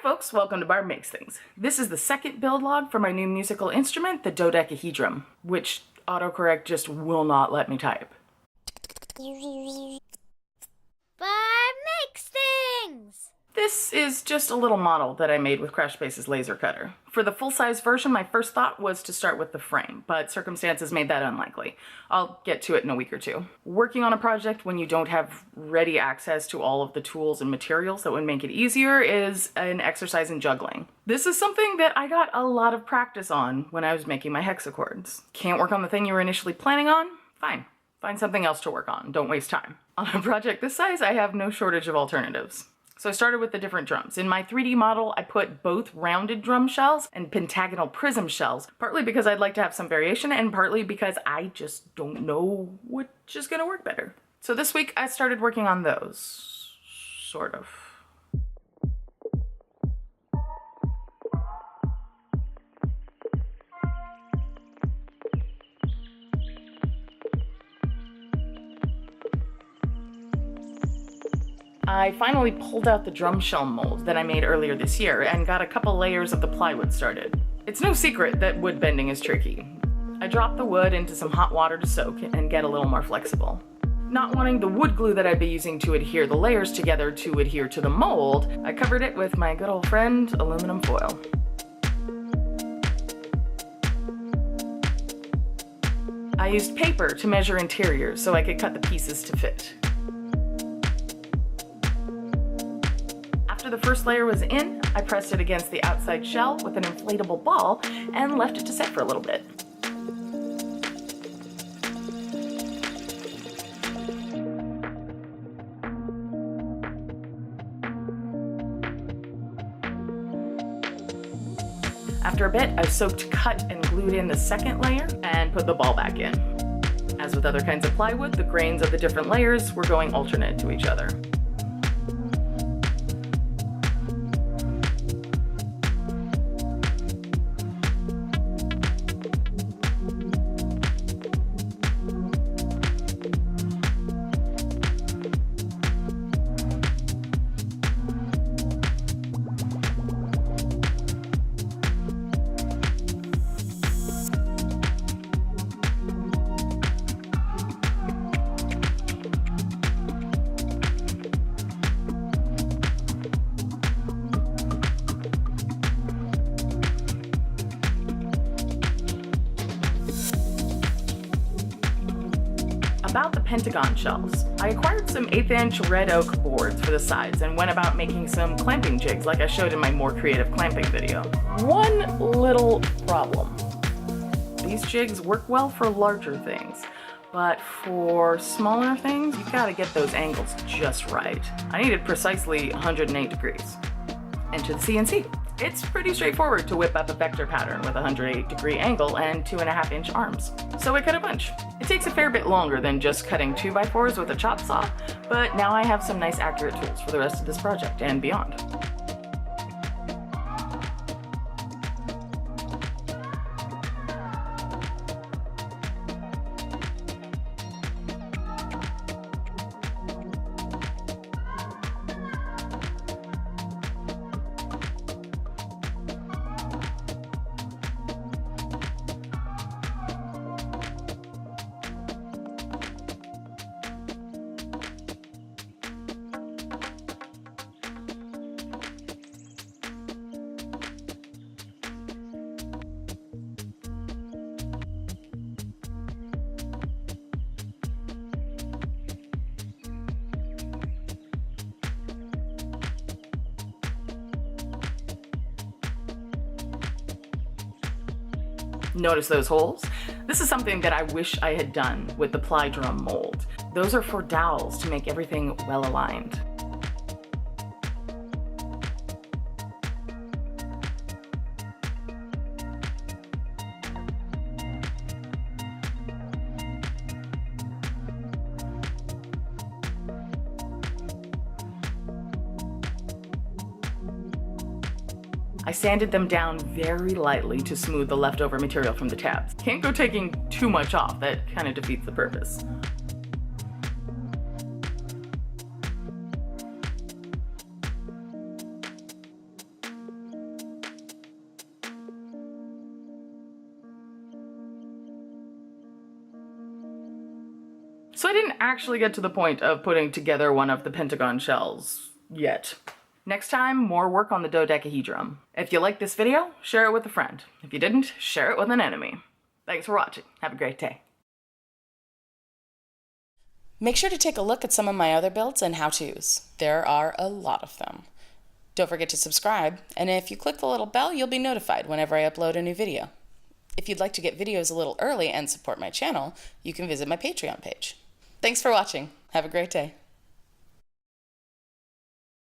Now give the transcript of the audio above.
folks, welcome to Barb Makes Things. This is the second build log for my new musical instrument, the Dodecahedrum, which autocorrect just will not let me type. Barb Makes Things! This is just a little model that I made with Crashbase's laser cutter. For the full-size version, my first thought was to start with the frame, but circumstances made that unlikely. I'll get to it in a week or two. Working on a project when you don't have ready access to all of the tools and materials that would make it easier is an exercise in juggling. This is something that I got a lot of practice on when I was making my hexachords. Can't work on the thing you were initially planning on? Fine. Find something else to work on. Don't waste time. On a project this size, I have no shortage of alternatives. So I started with the different drums. In my 3D model, I put both rounded drum shells and pentagonal prism shells, partly because I'd like to have some variation and partly because I just don't know which is gonna work better. So this week I started working on those, sort of. I finally pulled out the drum shell mold that I made earlier this year and got a couple layers of the plywood started. It's no secret that wood bending is tricky. I dropped the wood into some hot water to soak and get a little more flexible. Not wanting the wood glue that I'd be using to adhere the layers together to adhere to the mold, I covered it with my good old friend, aluminum foil. I used paper to measure interiors so I could cut the pieces to fit. After the first layer was in, I pressed it against the outside shell with an inflatable ball and left it to set for a little bit. After a bit, I soaked, cut, and glued in the second layer and put the ball back in. As with other kinds of plywood, the grains of the different layers were going alternate to each other. About the pentagon shells, I acquired some 1/8 inch red oak boards for the sides and went about making some clamping jigs like I showed in my more creative clamping video. One little problem. These jigs work well for larger things, but for smaller things, you gotta get those angles just right. I needed precisely 108 degrees. Enter the CNC. It's pretty straightforward to whip up a vector pattern with a 108-degree angle and 2.5 inch arms. So I cut a bunch. It takes a fair bit longer than just cutting 2x4s with a chop saw, but now I have some nice accurate tools for the rest of this project and beyond. Notice those holes? This is something that I wish I had done with the ply drum mold. Those are for dowels to make everything well aligned. I sanded them down very lightly to smooth the leftover material from the tabs. Can't go taking too much off, that kind of defeats the purpose. So I didn't actually get to the point of putting together one of the pentagon shells yet. Next time, more work on the dodecahedrum. If you liked this video, share it with a friend. If you didn't, share it with an enemy. Thanks for watching. Have a great day. Make sure to take a look at some of my other builds and how-tos. There are a lot of them. Don't forget to subscribe, and if you click the little bell, you'll be notified whenever I upload a new video. If you'd like to get videos a little early and support my channel, you can visit my Patreon page. Thanks for watching. Have a great day.